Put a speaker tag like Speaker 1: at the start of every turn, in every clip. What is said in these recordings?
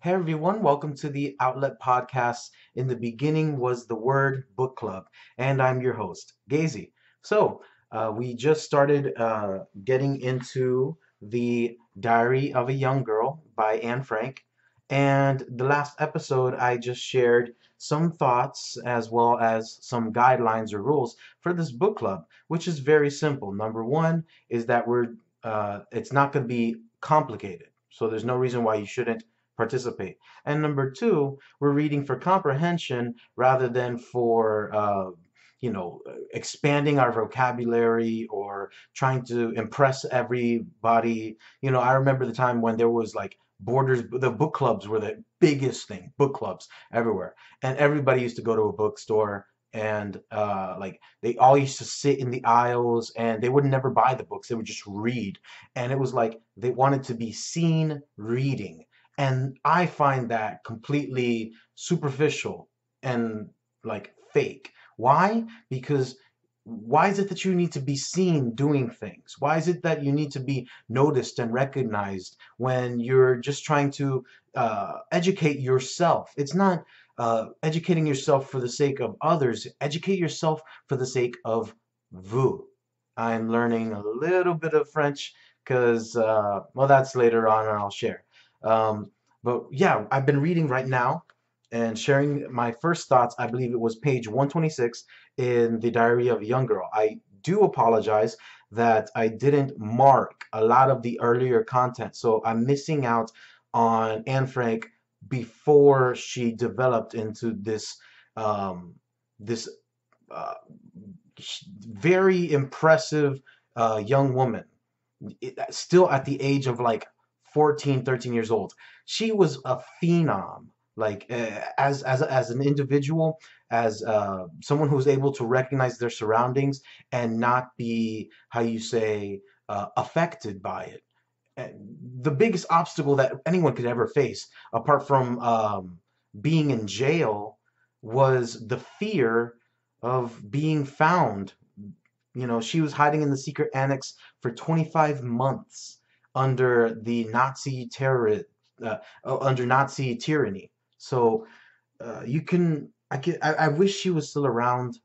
Speaker 1: Hey everyone, welcome to the Outlet Podcast. In the beginning was the word book club, and I'm your host, Gazy. We just started getting into the Diary of a Young Girl by Anne Frank. And the last episode, I just shared some thoughts as well as some guidelines or rules for this book club, which is very simple. Number one is that it's not going to be complicated. So there's no reason why you shouldn't participate. And number two, we're reading for comprehension rather than for expanding our vocabulary or trying to impress everybody. I remember the time when there was like borders, the book clubs were the biggest thing, book clubs everywhere, and everybody used to go to a bookstore. And like they all used to sit in the aisles and they would never buy the books, they would just read. And it was like they wanted to be seen reading, and I find that completely superficial and like fake. Why? Because why is it that you need to be seen doing things? Why is it that you need to be noticed and recognized when you're just trying to educate yourself? It's not educating yourself for the sake of others. Educate yourself for the sake of vous. I'm learning a little bit of French because, well, that's later on and I'll share. Um, but yeah, I've been reading right now and sharing my first thoughts. I believe it was page 126 in the Diary of a Young Girl. I do apologize that I didn't mark a lot of the earlier content, so I'm missing out on Anne Frank before she developed into this uh, very impressive young woman, still at the age of like 14, 13 years old. She was a phenom. Like as an individual, as someone who's able to recognize their surroundings and not be, how you say, affected by it. The biggest obstacle that anyone could ever face, apart from being in jail, was the fear of being found. She was hiding in the secret annex for 25 months under the under Nazi tyranny. So I wish she was still around,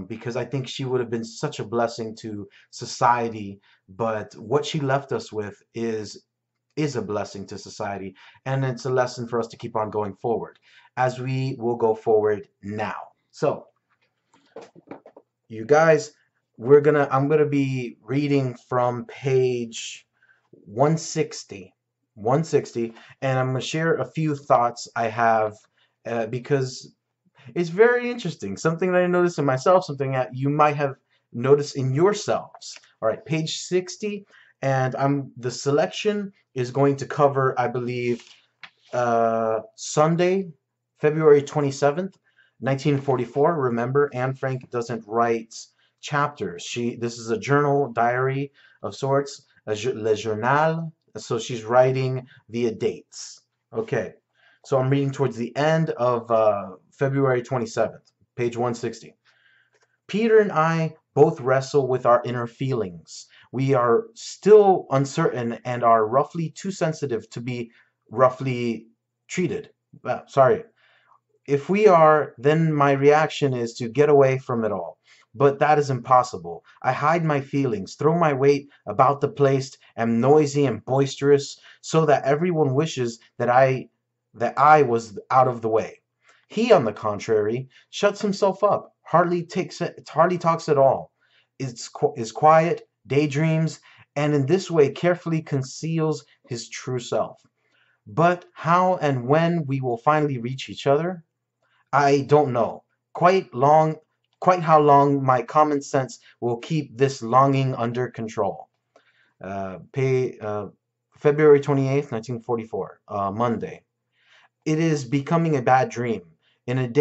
Speaker 1: because I think she would have been such a blessing to society. But what she left us with is a blessing to society, and it's a lesson for us to keep on going forward, as we will go forward now. So, you guys, I'm gonna be reading from page 160, 160, and I'm gonna share a few thoughts I have, because it's very interesting. Something that I noticed in myself, something that you might have noticed in yourselves. All right, page 60, and the selection is going to cover, I believe, Sunday, February 27th, 1944. Remember, Anne Frank doesn't write chapters. This is a journal, diary of sorts, le journal. So she's writing via dates. Okay, so I'm reading towards the end of February 27th, page 160. Peter and I both wrestle with our inner feelings. We are still uncertain and are roughly too sensitive to be roughly treated. Sorry. If we are, then my reaction is to get away from it all. But that is impossible. I hide my feelings, throw my weight about the place, am noisy and boisterous, so that everyone wishes that I was out of the way. He, on the contrary, shuts himself up, hardly talks at all, is quiet, daydreams, and in this way carefully conceals his true self. But how and when we will finally reach each other, I don't know. Quite how long my common sense will keep this longing under control. Pay February 28th, 1944, Monday. It is becoming a bad dream. In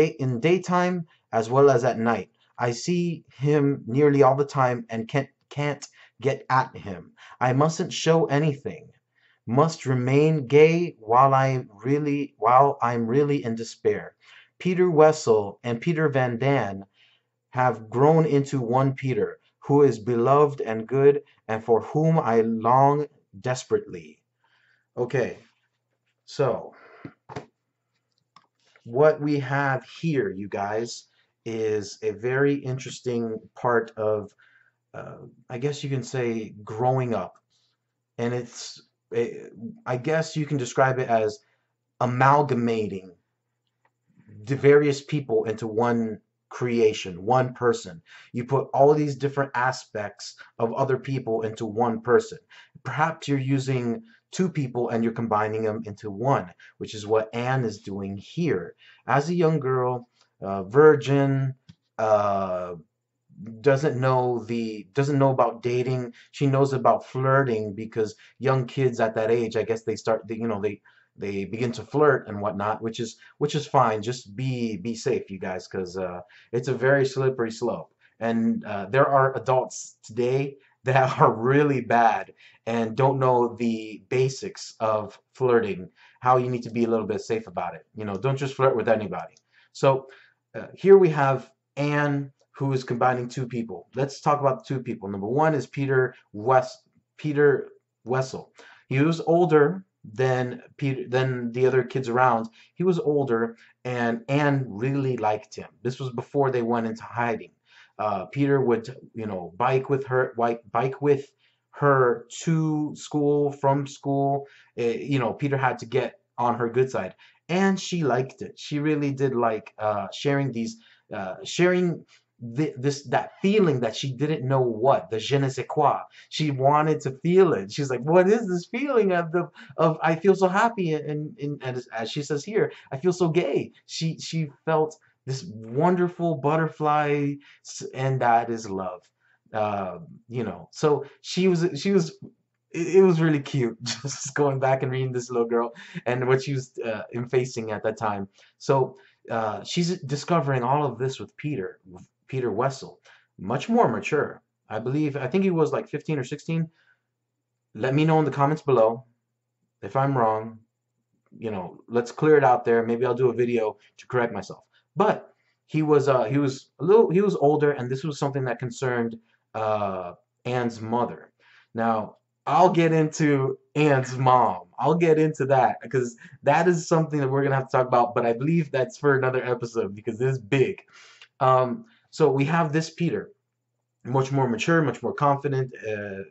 Speaker 1: daytime as well as at night, I see him nearly all the time and can't get at him. I mustn't show anything. Must remain gay while I'm really in despair. Peter Wessel and Peter Van Dann have grown into one Peter, who is beloved and good, and for whom I long desperately. Okay, so what we have here, you guys, is a very interesting part of, I guess you can say, growing up. And eh, I guess you can describe it as amalgamating the various people into one creation, one person. You put all these different aspects of other people into one person. Perhaps you're using two people and you're combining them into one, which is what Anne is doing here. As a young girl, virgin, uh, doesn't know about dating. She knows about flirting because young kids at that age, I guess they start, they begin to flirt and whatnot, which is fine. Just be safe, you guys, because it's a very slippery slope. And there are adults today that are really bad and don't know the basics of flirting, how you need to be a little bit safe about it. Don't just flirt with anybody. So here we have Anne, who is combining two people. Let's talk about the two people. Number one is Peter Wessel. He was older than the other kids around. He was older, and Anne really liked him. This was before they went into hiding. Peter would, bike with her to school, from school. Peter had to get on her good side, and she liked it. She really did like sharing that feeling that she didn't know what, the je ne sais quoi. She wanted to feel it. She's like, what is this feeling of I feel so happy, and as she says here, I feel so gay. She felt this wonderful butterfly, and that is love. So she was it was really cute just going back and reading this little girl and what she was facing at that time. So she's discovering all of this with Peter Wessel, much more mature. I think he was like 15 or 16. Let me know in the comments below if I'm wrong. Let's clear it out there. Maybe I'll do a video to correct myself. But he was older, and this was something that concerned Anne's mother. Now, I'll get into Anne's mom. I'll get into that because that is something that we're gonna have to talk about. But I believe that's for another episode because this is big. So we have this Peter, much more mature, much more confident,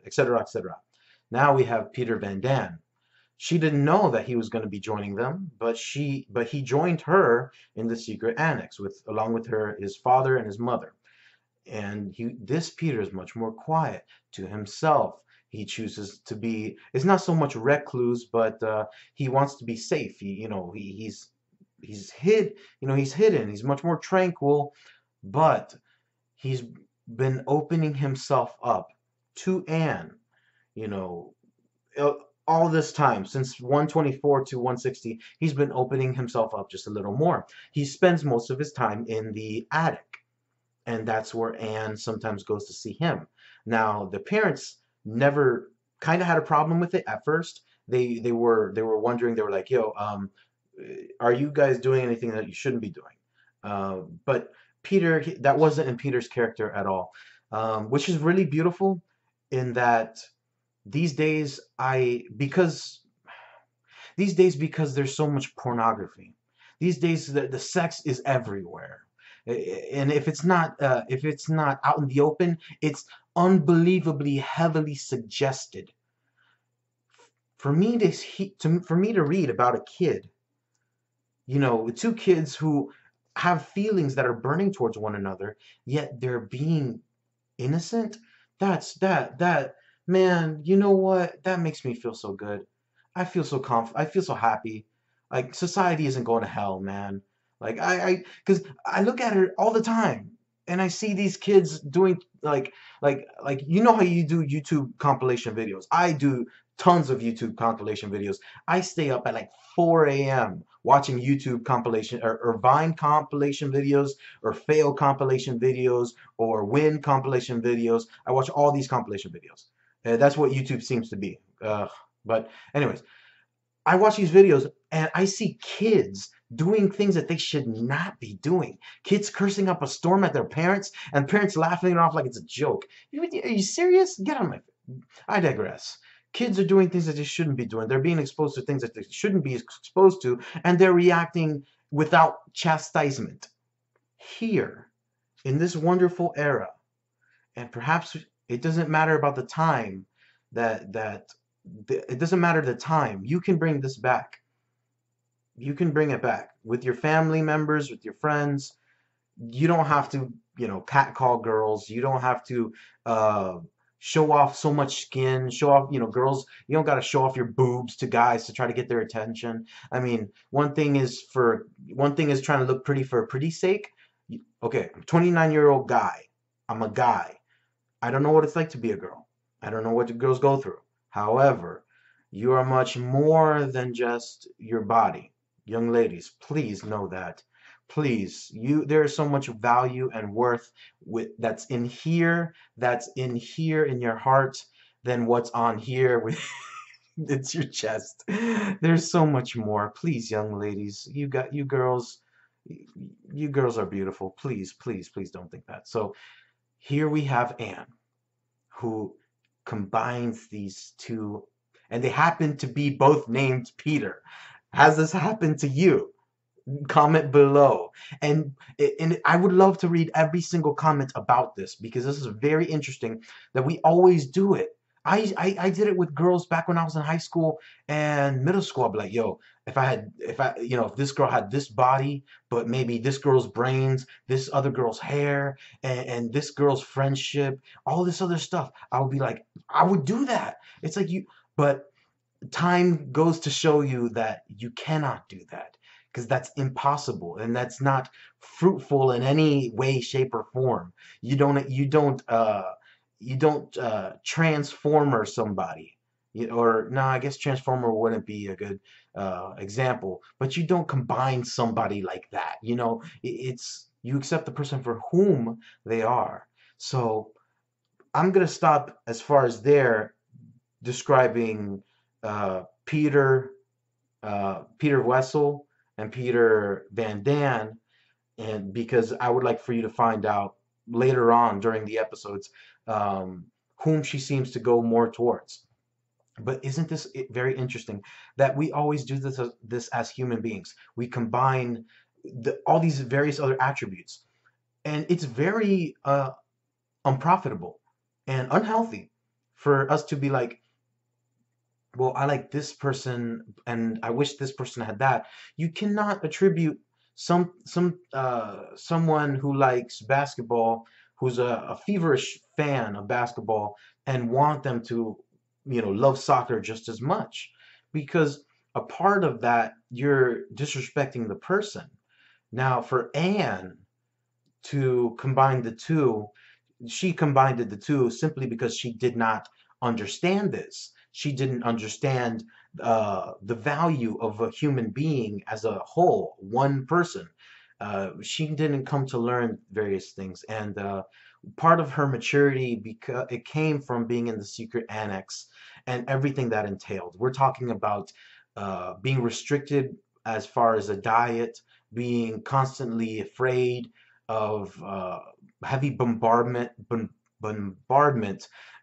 Speaker 1: etc., etc. Now we have Peter Van Dann. She didn't know that he was going to be joining them, but he joined her in the secret annex along with his father and his mother. And this Peter is much more quiet, to himself. He chooses to be. It's not so much recluse, but he wants to be safe. He's hidden. He's much more tranquil, but he's been opening himself up to Anne. You know, all this time, since 124 to 160, he's been opening himself up just a little more. He spends most of his time in the attic, and that's where Anne sometimes goes to see him. Now, the parents never kind of had a problem with it at first. They were wondering. They were like, "Yo, are you guys doing anything that you shouldn't be doing?" But Peter, that wasn't in Peter's character at all, which is really beautiful. In that these days, because there's so much pornography. These days, the sex is everywhere, and if it's not out in the open, it's unbelievably heavily suggested. For me to read about a kid, two kids who have feelings that are burning towards one another, yet they're being innocent. That man, you know what? That makes me feel so good. I feel so I feel so happy. Like society isn't going to hell, man. Like because I look at it all the time, and I see these kids doing like how you do YouTube compilation videos. I do tons of YouTube compilation videos. I stay up at like 4 a.m. watching YouTube compilation or Vine compilation videos or fail compilation videos or win compilation videos. I watch all these compilation videos. That's what YouTube seems to be. But anyways, I watch these videos and I see kids doing things that they should not be doing. Kids cursing up a storm at their parents and parents laughing it off like it's a joke. Are you serious? Get on my face. I digress. Kids are doing things that they shouldn't be doing. They're being exposed to things that they shouldn't be exposed to, and they're reacting without chastisement. Here, in this wonderful era, and perhaps it doesn't matter about the time it doesn't matter the time. You can bring this back. You can bring it back with your family members, with your friends. You don't have to, catcall girls. You don't have to uh, show off so much skin. Show off, girls. You don't got to show off your boobs to guys to try to get their attention. I mean, one thing is trying to look pretty for pretty's sake. Okay, I'm a 29-year-old guy. I'm a guy. I don't know what it's like to be a girl. I don't know what the girls go through. However, you are much more than just your body. Young ladies, please know that. Please, there is so much value and worth that's in here in your heart than what's on here with it's your chest. There's so much more. Please, young ladies, you girls are beautiful. Please, please, please don't think that. So here we have Anne, who combines these two, and they happen to be both named Peter. Has this happened to you? Comment below. And I would love to read every single comment about this, because this is very interesting that we always do it. I did it with girls back when I was in high school and middle school. I'd be like, yo, if this girl had this body, but maybe this girl's brains, this other girl's hair, and this girl's friendship, all this other stuff, I would be like, I would do that. It's like but time goes to show you that you cannot do that, because that's impossible and that's not fruitful in any way, shape, or form. You don't transformer somebody. Or no, I guess transformer wouldn't be a good example, but you don't combine somebody like that. It's you accept the person for whom they are. So I'm gonna stop as far as there describing Peter Wessel and Peter Van Dan, and because I would like for you to find out later on during the episodes whom she seems to go more towards. But isn't this very interesting that we always do this as human beings? We combine all these various other attributes, and it's very unprofitable and unhealthy for us to be like, well, I like this person and I wish this person had that. You cannot attribute someone who likes basketball, who's a feverish fan of basketball, and want them to, love soccer just as much, because a part of that, you're disrespecting the person. Now, for Anne to combine the two, she combined the two simply because she did not understand this. She didn't understand the value of a human being as a whole, one person. She didn't come to learn various things, and part of her maturity, because it came from being in the secret annex and everything that entailed. We're talking about being restricted as far as a diet, being constantly afraid of heavy bombardment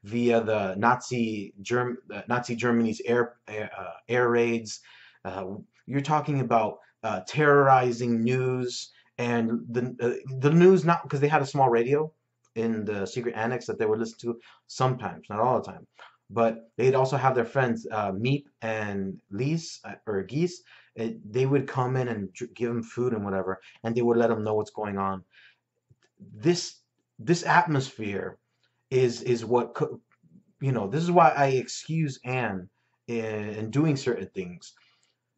Speaker 1: via the Nazi Germany's air raids. You're talking about terrorizing news, and the news, not because they had a small radio in the secret annex that they would listen to sometimes, not all the time. But they'd also have their friends Meep and Lise or Geese. They would come in and give them food and whatever, and they would let them know what's going on. This atmosphere is what this is why I excuse Anne in doing certain things.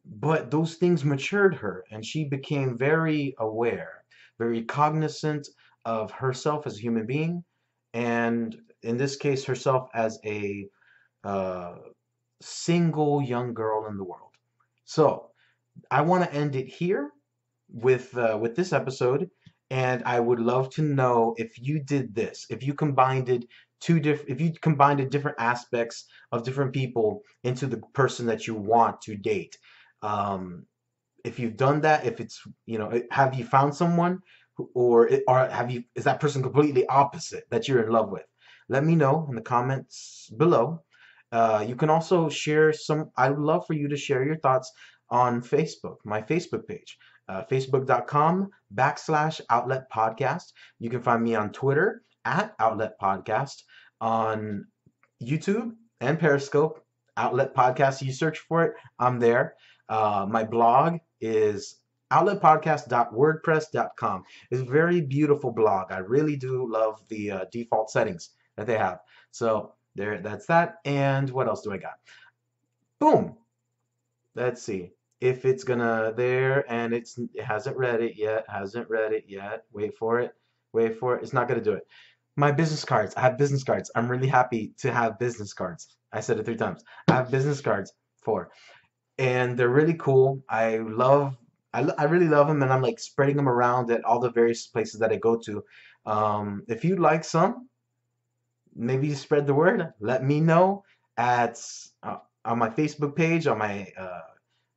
Speaker 1: But those things matured her, and she became very aware, very cognizant of herself as a human being, and in this case, herself as a uh, single young girl in the world. So I want to end it here with this episode, and I would love to know if you did this, if you combined the different aspects of different people into the person that you want to date. If you've done that, if it's, have you found someone or is that person completely opposite that you're in love with? Let me know in the comments below. You can also share I would love for you to share your thoughts on Facebook, my Facebook page, facebook.com/Outlet Podcast. You can find me on Twitter at Outlet Podcast, on YouTube and Periscope, Outlet Podcast. You search for it, I'm there. My blog is outletpodcast.wordpress.com. It's a very beautiful blog. I really do love the default settings that they have. So there, that's that. And what else do I got? Boom. Let's see if it's gonna there, and it hasn't read it yet. Hasn't read it yet. Wait for it. Wait for it. It's not gonna do it. My business cards. I have business cards. I'm really happy to have business cards. I said it 3 times. I have business cards and they're really cool. I really love them, and I'm like spreading them around at all the various places that I go to. If you'd like some, maybe you spread the word. Let me know at on my Facebook page, on my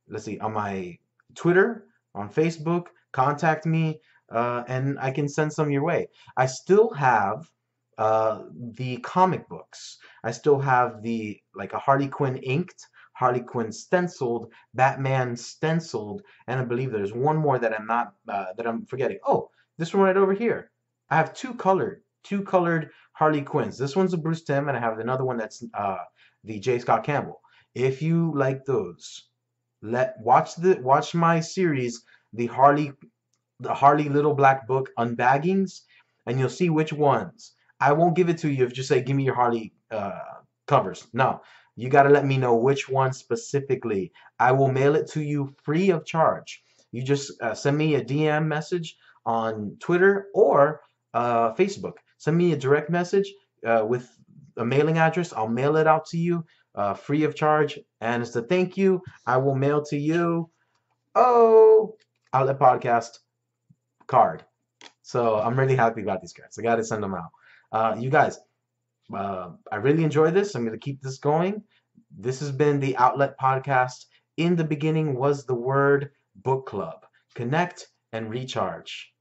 Speaker 1: let's see, on my Twitter, on Facebook. Contact me, and I can send some your way. I still have the comic books. I still have the like a Harley Quinn inked, Harley Quinn stenciled, Batman stenciled, and I believe there's one more that I'm not that I'm forgetting. Oh, this one right over here. I have two colored Harley Quinns. This one's a Bruce Timm, and I have another one that's the J. Scott Campbell. If you like those, watch my series, the Harley Little Black Book unbaggings, and you'll see which ones. I won't give it to you if you just say, give me your Harley covers. No, you got to let me know which one specifically. I will mail it to you free of charge. You just send me a DM message on Twitter or Facebook. Send me a direct message with a mailing address. I'll mail it out to you free of charge. And as a thank you, I will mail to you, Outlet Podcast card. So I'm really happy about these cards. I got to send them out. You guys, I really enjoy this. I'm going to keep this going. This has been the Outlet Podcast. In the beginning was the word book club. Connect and recharge.